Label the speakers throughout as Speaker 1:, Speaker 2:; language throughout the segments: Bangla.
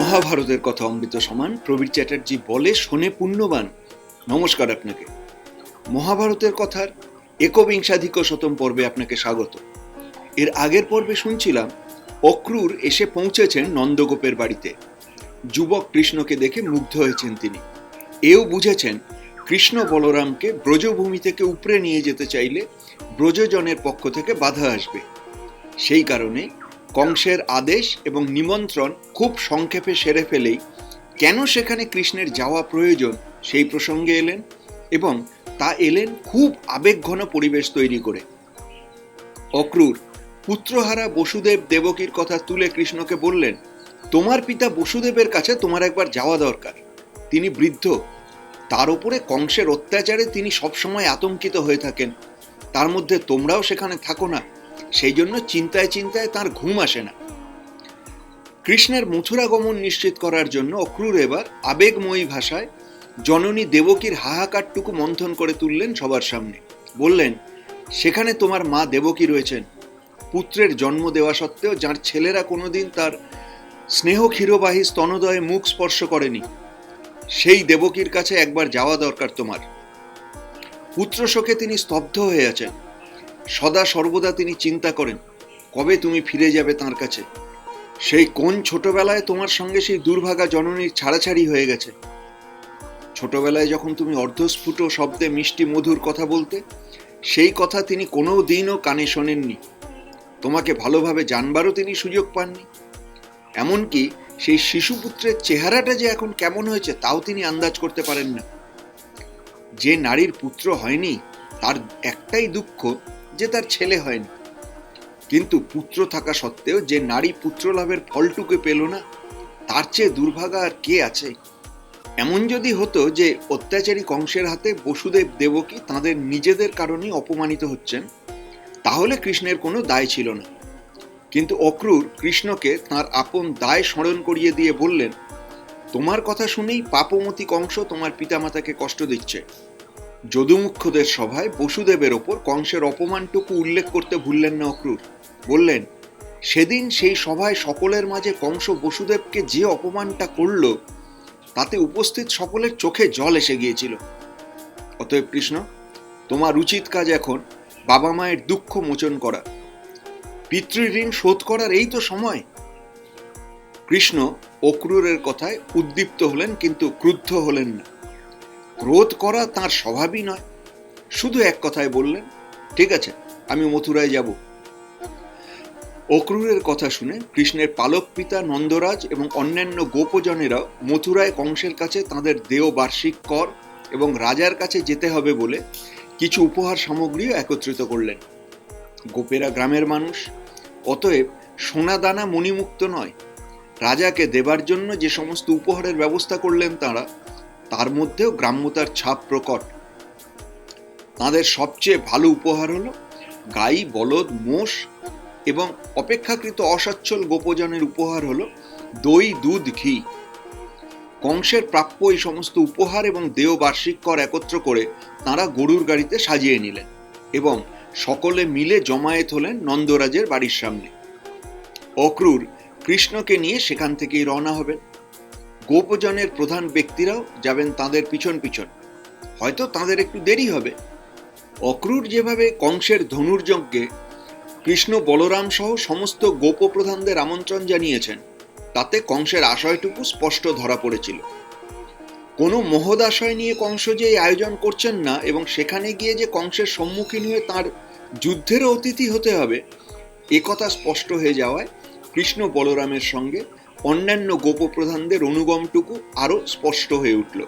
Speaker 1: মহাভারতের কথা অমৃত সমান প্রবীর চ্যাটার্জি বলে শোনে পুণ্যবান। নমস্কার আপনাকে। মহাভারতের কথার একবিংশাধিক শতম পর্বে আপনাকে স্বাগত। এর আগের পর্বে শুনছিলাম অক্রূর এসে পৌঁছেছেন নন্দগোপের বাড়িতে। যুবক কৃষ্ণকে দেখে মুগ্ধ হয়েছেন তিনি। এও বুঝেছেন কৃষ্ণ বলরামকে ব্রজভূমি থেকে উপরে নিয়ে যেতে চাইলে ব্রজজনের পক্ষ থেকে বাধা আসবে। সেই কারণে কংসের আদেশ এবং নিমন্ত্রণ খুব সংক্ষেপে সেরে ফেলেই কেন সেখানে কৃষ্ণের যাওয়া প্রয়োজন সেই প্রসঙ্গে এলেন, এবং তা এলেন খুব আবেগঘন পরিবেশ তৈরি করে। অক্রূর পুত্রহারা বসুদেব দেবকীর কথা তুলে কৃষ্ণকে বললেন, তোমার পিতা বসুদেবের কাছে তোমার একবার যাওয়া দরকার। তিনি বৃদ্ধ, তার উপরে কংসের অত্যাচারে তিনি সবসময় আতঙ্কিত হয়ে থাকেন। তার মধ্যে তোমরাও সেখানে থাকো না, সেই জন্য চিন্তায় চিন্তায় তার ঘুম আসে না। কৃষ্ণের মথুরা গমন নিশ্চিত করার জন্য অক্রূর এবার আবেগময়ী ভাষায় জননী দেবকীর হাহাকারটুকু মন্থন করে তুললেন সবার সামনে। বললেন, সেখানে তোমার মা দেবকী রয়েছেন, পুত্রের জন্ম দেওয়া সত্ত্বেও যার ছেলেরা কোনোদিন তার স্নেহ ক্ষীরবাহী স্তনদয়ে মুখ স্পর্শ করেনি। সেই দেবকীর কাছে একবার যাওয়া দরকার তোমার। পুত্র শোকে তিনি স্তব্ধ হয়ে আছেন। সদা সর্বদা তিনি চিন্তা করেন কবে তুমি ফিরে যাবে তাঁর কাছে। সেই কোন ছোটবেলায় তোমার সঙ্গে সেই দুর্ভাগা জননীর ছাড়াছাড়ি হয়ে গেছে। ছোটবেলায় যখন তুমি অর্ধস্ফুট শব্দে মিষ্টি মধুর কথা বলতে, সেই কথা তিনি কোনো দিনও কানে শোনেননি। তোমাকে ভালোভাবে জানবারও তিনি সুযোগ পাননি। এমনকি সেই শিশুপুত্রের চেহারাটা যে এখন কেমন হয়েছে তাও তিনি আন্দাজ করতে পারেন না। যে নারীর পুত্র হয়নি তার একটাই দুঃখ যে তার ছেলে হয়নি, কিন্তু পুত্র থাকা সত্ত্বেও যে নারী পুত্র লাভের ফলটুকু পেল না, তার চেয়ে দুর্ভাগা আর কে আছে। এমন যদি হতো যে অত্যাচারী কংসের হাতে বসুদেব দেবকী তাঁদের নিজেদের কারণে অপমানিত হচ্ছেন, তাহলে কৃষ্ণের কোনো দায় ছিল না। কিন্তু অক্রূর কৃষ্ণকে তাঁর আপন দায় স্মরণ করিয়ে দিয়ে বললেন, তোমার কথা শুনেই পাপমতি কংস তোমার পিতামাতাকে কষ্ট দিচ্ছে। যদুমুখ্যদের সভায় বসুদেবের ওপর কংসের অপমানটুকু উল্লেখ করতে ভুললেন না অক্রূর। বললেন, সেদিন সেই সভায় সকলের মাঝে কংস বসুদেবকে যে অপমানটা করল, তাতে উপস্থিত সকলের চোখে জল এসে গিয়েছিল। অতএব কৃষ্ণ, তোমার উচিত কাজ এখন বাবা মায়ের দুঃখ মোচন করা, পিতৃঋণ শোধ করার এই তো সময়। কৃষ্ণ অক্রূরের কথায় উদ্দীপ্ত হলেন, কিন্তু ক্রুদ্ধ হলেন না। ক্রোধ করা তাঁর স্বভাবই নয়। শুধু এক কথায় বললেন, ঠিক আছে, আমি মথুরায় যাব। অক্রূরের কথা শুনে কৃষ্ণের পালক পিতা নন্দরাজ এবং অন্যান্য গোপজনেরাও মথুরায় কংসের কাছে তাঁদের দেয় বার্ষিক কর এবং রাজার কাছে যেতে হবে বলে কিছু উপহার সামগ্রীও একত্রিত করলেন। গোপেরা গ্রামের মানুষ, অতএব সোনা দানা মণিমুক্ত নয়। রাজাকে দেবার জন্য যে সমস্ত উপহারের ব্যবস্থা করলেন তাঁরা, তার মধ্যেও গ্রাম্যতার ছাপ প্রকট। তাঁদের সবচেয়ে ভালো উপহার হলো গাই, বলদ, মোষ, এবং অপেক্ষাকৃত অসচ্ছল গোপজনের উপহার হলো দই, দুধ, ঘি। কংসের প্রাপ্য এই সমস্ত উপহার এবং দেয় বার্ষিক কর একত্র করে তাঁরা গরুর গাড়িতে সাজিয়ে নিলেন এবং সকলে মিলে জমায়েত হলেন নন্দরাজের বাড়ির সামনে। অক্রূর কৃষ্ণকে নিয়ে সেখান থেকেই রওনা হবেন। গোপজনের প্রধান ব্যক্তিরাও যাবেন তাঁদের পিছন পিছন। হয়তো তাঁদের একটু দেরি হবে। অক্রূর যেভাবে কংসের ধনুর্যজ্ঞে কৃষ্ণ বলরাম সহ সমস্ত গোপপ্রধানদের আমন্ত্রণ জানিয়েছেন, তাতে কংসের আশয়টুকু স্পষ্ট ধরা পড়েছিল। কোনো মহদাশয় নিয়ে কংস যে এই আয়োজন করছেন না এবং সেখানে গিয়ে যে কংসের সম্মুখীন হয়ে তাঁর যুদ্ধেরও অতিথি হতে হবে, একথা স্পষ্ট হয়ে যাওয়ায় কৃষ্ণ বলরামের সঙ্গে অন্যান্য গোপপ্রধানদের অনুগমটুকু আরো স্পষ্ট হয়ে উঠল।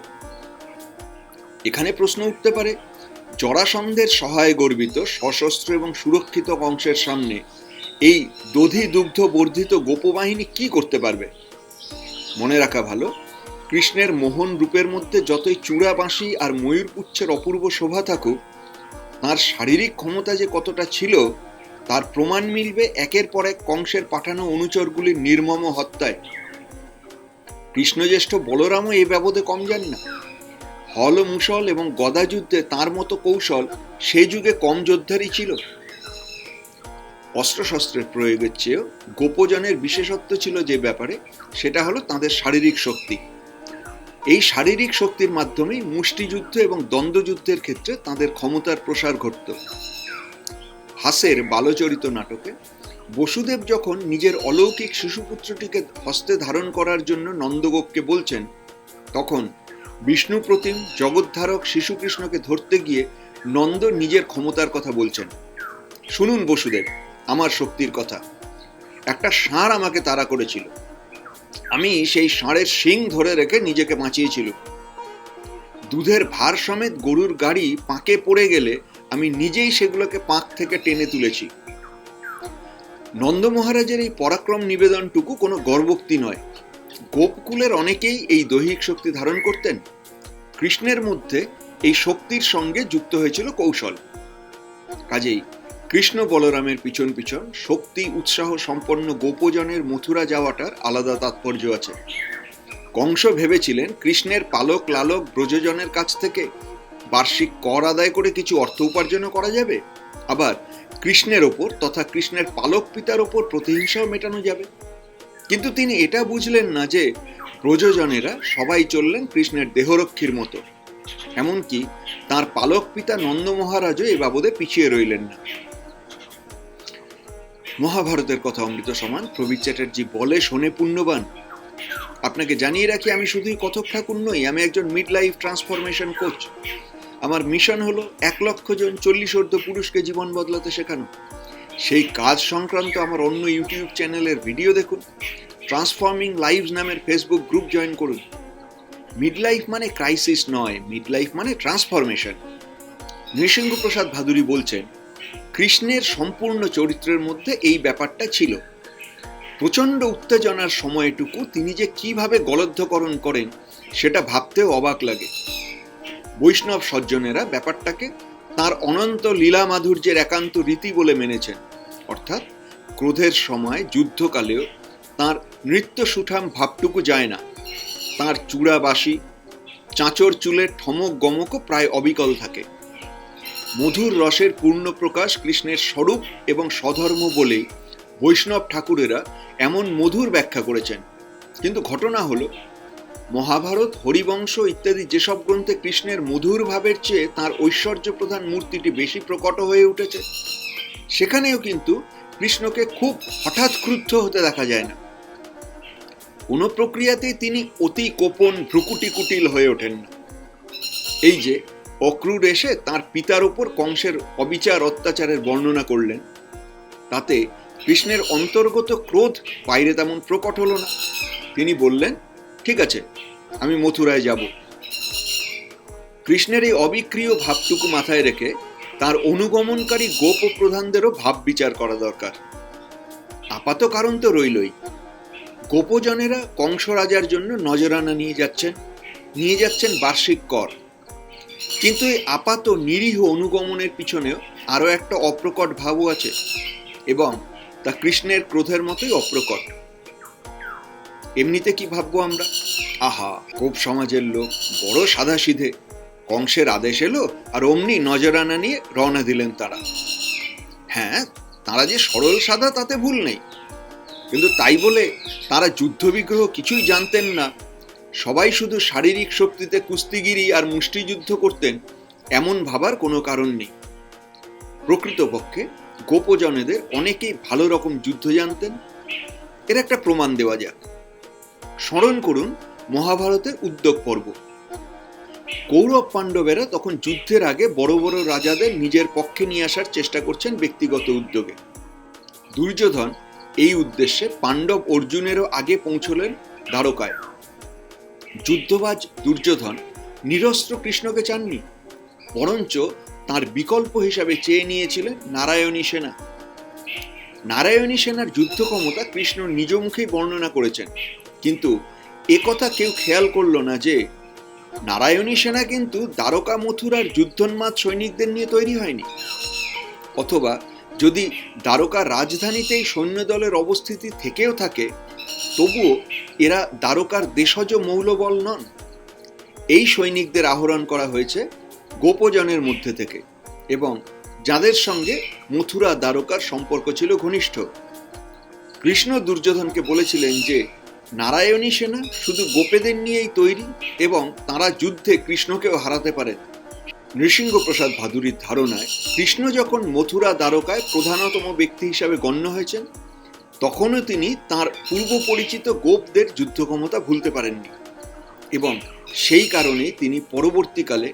Speaker 1: এখানে প্রশ্ন উঠতে পারে, জরাসন্ধের সহায় গর্বিত সশস্ত্র এবং সুরক্ষিত কংসের সামনে এই দধি দুগ্ধ বর্ধিত গোপবাহিনী কি করতে পারবে? মনে রাখা ভালো, কৃষ্ণের মোহন রূপের মধ্যে যতই চূড়া বাঁশি আর ময়ূরপুচ্ছের অপূর্ব শোভা থাকুক, তাঁর শারীরিক ক্ষমতা যে কতটা ছিল তার প্রমাণ মিলবে একের পর এক কংসের পাঠানো অনুচরগুলির নির্মম হত্যায়। কৃষ্ণজ্যেষ্ঠ বলরামও এ বাবদে কম যান না। হল, মুসল এবং গদা যুদ্ধে তাঁর মতো কৌশল সে যুগে কম যোদ্ধারই ছিল। অস্ত্রশস্ত্রের প্রয়োগের চেয়েও গোপজনের বিশেষত্ব ছিল যে ব্যাপারে, সেটা হলো তাদের শারীরিক শক্তি। এই শারীরিক শক্তির মাধ্যমেই মুষ্টিযুদ্ধ এবং দ্বন্দ্বযুদ্ধের ক্ষেত্রে তাদের ক্ষমতার প্রসার ঘটত। হাসের বালচরিত নাটকে বসুদেব যখন নিজের অলৌকিক শিশুপুত্রটিকে হস্তে ধারণ করার জন্য নন্দগোপকে বলছেন, তখন বিষ্ণু প্রতিম জগদ্ধারক শিশুকৃষ্ণকে ধরতে গিয়ে নন্দ নিজের ক্ষমতার কথা বলছেন। শুনুন বসুদেব, আমার শক্তির কথা। একটা ষাঁড় আমাকে তাড়া করেছিল, আমি সেই ষাঁড়ের শিং ধরে রেখে নিজেকে বাঁচিয়েছিল। দুধের ভার সমেত গরুর গাড়ি পাঁকে পড়ে গেলে আমি নিজেই সেগুলোকে পাঁক থেকে টেনে তুলেছি। নন্দ মহারাজের এই পরাক্রম নিবেদনটুকু কোনো গর্বোক্তি নয়। গোপকুলের অনেকেই এই দৈহিক শক্তি ধারণ করতেন। কৃষ্ণের মধ্যে এই শক্তির সঙ্গে যুক্ত হয়েছিল কৌশল। কাজেই কৃষ্ণ বলরামের পিছন পিছন শক্তি উৎসাহ সম্পন্ন গোপজনের মথুরা যাওয়াটার আলাদা তাৎপর্য আছে। কংস ভেবেছিলেন কৃষ্ণের পালক লালক ব্রজজনের কাছ থেকে বার্ষিক কর আদায় করে কিছু অর্থ উপার্জনও করা যাবে, আবার কৃষ্ণের ওপর তথা কৃষ্ণের পালক পিতার ওপর প্রতিহিংসাও মেটানো যাবে। কিন্তু তিনি এটা বুঝলেন না যে ব্রজজনেরা সবাই চললেন কৃষ্ণের দেহরক্ষীর মতো। এমনকি তার পালক পিতা নন্দ মহারাজও এ বাবদে পিছিয়ে রইলেন না। মহাভারতের কথা অমৃত সমান, প্রবীর চ্যাটার্জি বলে শোনে পুণ্যবান। আপনাকে জানিয়ে রাখি, আমি শুধুই কথক ঠাকুর নই, আমি একজন মিড লাইফ ট্রান্সফরমেশন কোচ। আমার মিশন হলো 1,00,000 জন 40 পুরুষকে জীবন বদলাতে শেখানো। সেই কাজ সংক্রান্ত আমার অন্য ইউটিউব চ্যানেলের ভিডিও দেখুন, ট্রান্সফর্মিং লাইভস নামের ফেসবুক গ্রুপ জয়েন করুন। মিড লাইফ মানে ক্রাইসিস নয়, মিড লাইফ মানে ট্রান্সফরমেশন। নৃসিংহপ্রসাদ ভাদুরী বলছেন, কৃষ্ণের সম্পূর্ণ চরিত্রের মধ্যে এই ব্যাপারটা ছিল। প্রচণ্ড উত্তেজনার সময়টুকু তিনি যে কিভাবে গলদ্ধকরণ করেন সেটা ভাবতেও অবাক লাগে। বৈষ্ণব সজ্জনেরা ব্যাপারটাকে তার অনন্ত লীলা মাধুর্যের একান্ত রীতি বলে মেনেছেন। অর্থাৎ ক্রোধের সময় যুদ্ধকালেও তার নৃত্য সুঠাম ভাবটুকু যায় না। তার চূড়া বাসি, চাঁচর চুলের ঠমক গমকও প্রায় অবিকল থাকে। মধুর রসের পূর্ণ প্রকাশ কৃষ্ণের স্বরূপ এবং স্বধর্ম বলেই বৈষ্ণব ঠাকুরেরা এমন মধুর ব্যাখ্যা করেছেন। কিন্তু ঘটনা হলো, মহাভারত, হরিবংশ ইত্যাদি যেসব গ্রন্থে কৃষ্ণের মধুর ভাবের চেয়ে তাঁর ঐশ্বর্য প্রধান মূর্তিটি বেশি প্রকট হয়ে উঠেছে, সেখানেও কিন্তু কৃষ্ণকে খুব হঠাৎ ক্রুদ্ধ হতে দেখা যায় না। কোনো প্রক্রিয়াতেই তিনি অতি কোপন ভ্রুকুটি কুটিল হয়ে ওঠেন না। এই যে অক্রূর এসে তাঁর পিতার উপর কংসের অবিচার অত্যাচারের বর্ণনা করলেন, তাতে কৃষ্ণের অন্তর্গত ক্রোধ বাইরে তেমন প্রকট হলো না। তিনি বললেন, ঠিক আছে, আমি মথুরায় যাব। কৃষ্ণের এই অবিক্রিয় ভাবটুকু মাথায় রেখে তার অনুগমনকারী গোপ প্রধানদেরও ভাব বিচার করা দরকার। আপাত কারণ তো রইলই, গোপজনেরা কংস রাজার জন্য নজরানা নিয়ে যাচ্ছেন বার্ষিক কর। কিন্তু এই আপাত নিরীহ অনুগমনের পিছনেও আরো একটা অপ্রকট ভাবও আছে, এবং তা কৃষ্ণের ক্রোধের মতোই অপ্রকট। এমনিতে কি ভাববো আমরা, আহা গোপ সমাজের লোক বড় সাধাসিধে, কংসের আদেশ এলো আর অমনি নজরানা নিয়ে রওনা দিলেন তারা। হ্যাঁ, তারা যে সরল সাদা তাতে ভুল নেই, কিন্তু তাই বলে তারা যুদ্ধবিগ্রহ কিছুই জানতেন না, সবাই শুধু শারীরিক শক্তিতে কুস্তিগিরি আর মুষ্টিযুদ্ধ করতেন, এমন ভাবার কোনো কারণ নেই। প্রকৃতপক্ষে গোপজনেদের অনেকেই ভালো রকম যুদ্ধ জানতেন। এর একটা প্রমাণ দেওয়া যাক। স্মরণ করুন মহাভারতের উদ্যোগ পর্ব। কৌরব পাণ্ডবেরা তখন যুদ্ধের আগে বড় বড় রাজাদের নিজের পক্ষে নিয়ে আসার চেষ্টা করছেন ব্যক্তিগত উদ্যোগে। দুর্যোধন এই উদ্দেশ্যে পাণ্ডব অর্জুনেরও আগে পৌঁছলেন দ্বারকায়। যুদ্ধবাজ দুর্যোধন নিরস্ত্র কৃষ্ণকে চাননি, বরঞ্চ তার বিকল্প হিসাবে চেয়ে নিয়েছিলেন নারায়ণী সেনা। নারায়ণী সেনার যুদ্ধ ক্ষমতা কৃষ্ণ নিজ মুখেই বর্ণনা করেছেন, কিন্তু একথা কেউ খেয়াল করল না যে নারায়ণী সেনা কিন্তু দ্বারকা মথুরার যুদ্ধোন্মাদ সৈনিকদের নিয়ে তৈরি হয়নি। অথবা যদি দ্বারকা রাজধানীতেই সৈন্যদলের অবস্থিতি থেকেও থাকে, তবুও এরা দ্বারকার দেশজ মৌলবল নন। এই সৈনিকদের আহরণ করা হয়েছে গোপজনের মধ্যে থেকে, এবং যাদের সঙ্গে মথুরা দ্বারকার সম্পর্ক ছিল ঘনিষ্ঠ। কৃষ্ণ দুর্যোধনকে বলেছিলেন যে নারায়ণী সেনা শুধু গোপেদের নিয়েই তৈরি এবং তারা যুদ্ধে কৃষ্ণকেও হারাতে পারেন। নৃসিংহপ্রসাদ ভাদুরীর ধারণায় কৃষ্ণ যখন মথুরা দ্বারকায় প্রধানতম ব্যক্তি হিসাবে গণ্য হয়েছেন, তখনও তিনি তাঁর পূর্ব পরিচিত গোপদের যুদ্ধ ক্ষমতা ভুলতে পারেননি এবং সেই কারণে তিনি পরবর্তীকালে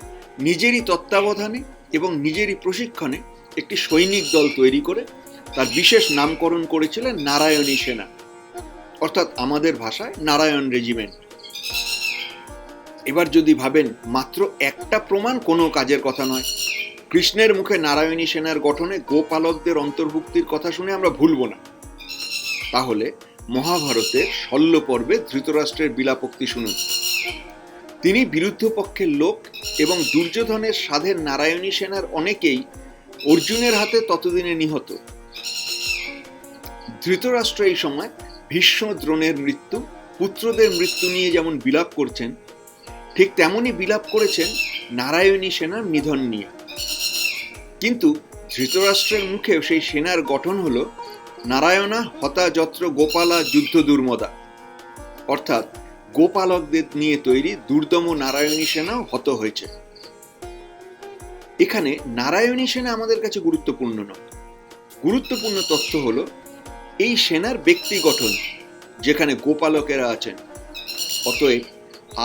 Speaker 1: নিজেরই তত্ত্বাবধানে এবং নিজেরই প্রশিক্ষণে একটি সৈনিক দল তৈরি করে তার বিশেষ নামকরণ করেছিলেন নারায়ণী সেনা, অর্থাৎ আমাদের ভাষায় নারায়ণ রেজিমেন্ট। এবার যদি ভাবেন মাত্র একটা প্রমাণ কোনো কাজের কথা নয়, কৃষ্ণের মুখে নারায়ণী সেনার গঠনে গোপালকদের অন্তর্ভুক্তির কথা শুনে আমরা ভুলব না, তাহলে মহাভারতের শল্য পর্বে ধৃতরাষ্ট্রের বিলাপোক্তি শুনুন। তিনি বিরুদ্ধ পক্ষের লোক এবং দুর্যোধনের সাধের নারায়ণী সেনার অনেকেই অর্জুনের হাতে ততদিনে নিহত। ধৃতরাষ্ট্র এই সময় ভীষ্ম দ্রোণের মৃত্যু, পুত্রদের মৃত্যু নিয়ে যেমন বিলাপ করছেন, ঠিক তেমনই বিলাপ করেছেন নারায়ণী সেনার নিধন নিয়ে। কিন্তু ধৃতরাষ্ট্রের মুখেও সেই সেনার গঠন হল নারায়ণা হতা যত্র গোপালা যুদ্ধ দুর্মদা, অর্থাৎ গোপালকদের নিয়ে তৈরি দুর্দম নারায়ণী সেনাও হত হয়েছে। এখানে নারায়ণী সেনা আমাদের কাছে গুরুত্বপূর্ণ নয়, গুরুত্বপূর্ণ তথ্য হলো এই সেনার ব্যক্তি গঠন, যেখানে গোপালকেরা আছেন। অতএব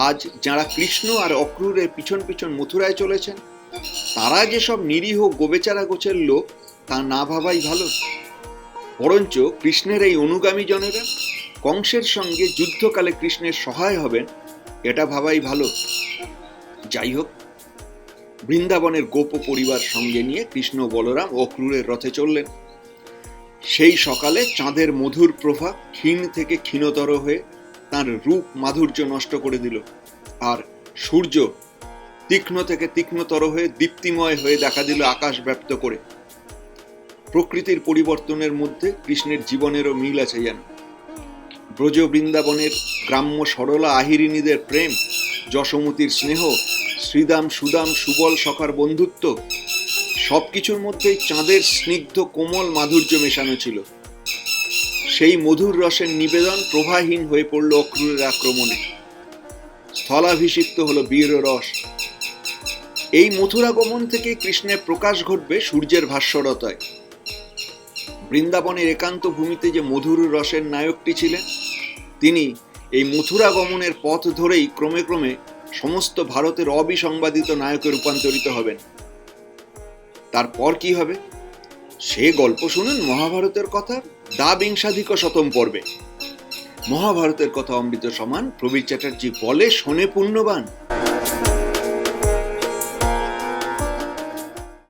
Speaker 1: আজ যারা কৃষ্ণ আর অক্রূরের পিছন পিছন মথুরায় চলেছেন, তারা যেসব নিরীহ গোবেচারা গোছের লোক তা না ভাবাই ভালো। বরঞ্চ কৃষ্ণের এই অনুগামী জনেরা কংসের সঙ্গে যুদ্ধকালে কৃষ্ণের সহায় হবেন, এটা ভাবাই ভালো। যাই হোক, বৃন্দাবনের গোপ পরিবার সঙ্গে নিয়ে কৃষ্ণ বলরাম অক্রূরের রথে চললেন। সেই সকালে চাঁদের মধুর প্রভা ক্ষীণ থেকে ক্ষীণতর হয়ে তার রূপ মাধুর্য নষ্ট করে দিল, আর সূর্য তীক্ষ্ণ থেকে তীক্ষ্ণতর হয়ে দীপ্তিময় হয়ে দেখা দিল আকাশ ব্যপ্ত করে। প্রকৃতির পরিবর্তনের মধ্যে কৃষ্ণের জীবনেরও মিল আছে যেন। ব্রজ বৃন্দাবনের গ্রাম্য সরলা আহিরিনীদের প্রেম, যশোমতীর স্নেহ, শ্রীদাম সুদাম সুবল সখার বন্ধুত্ব, সবকিছুর মধ্যেই চাঁদের স্নিগ্ধ কোমল মাধুর্য মেশানো ছিল। সেই মধুর রসের নিবেদন প্রভাহীন হয়ে পড়ল অক্রূরের আক্রমণে। স্থলাভিষিক্ত হলো বীর রস। এই মথুরা গমন থেকে কৃষ্ণের প্রকাশ ঘটবে সূর্যের ভাস্বরতায়। বৃন্দাবনের একান্ত ভূমিতে যে মধুর রসের নায়কটি ছিলেন, তিনি এই মথুরা গমনের পথ ধরেই ক্রমে ক্রমে সমস্ত ভারতের অবিসংবাদিত নায়কে রূপান্তরিত হবেন। তারপর কি হবে সে গল্প শুনুন মহাভারতের কথা দ্বাবিংশাধিক শতম পর্বে। মহাভারতের কথা অমৃত সমান প্রবীর চ্যাটার্জি বলে শোনে পুণ্যবান।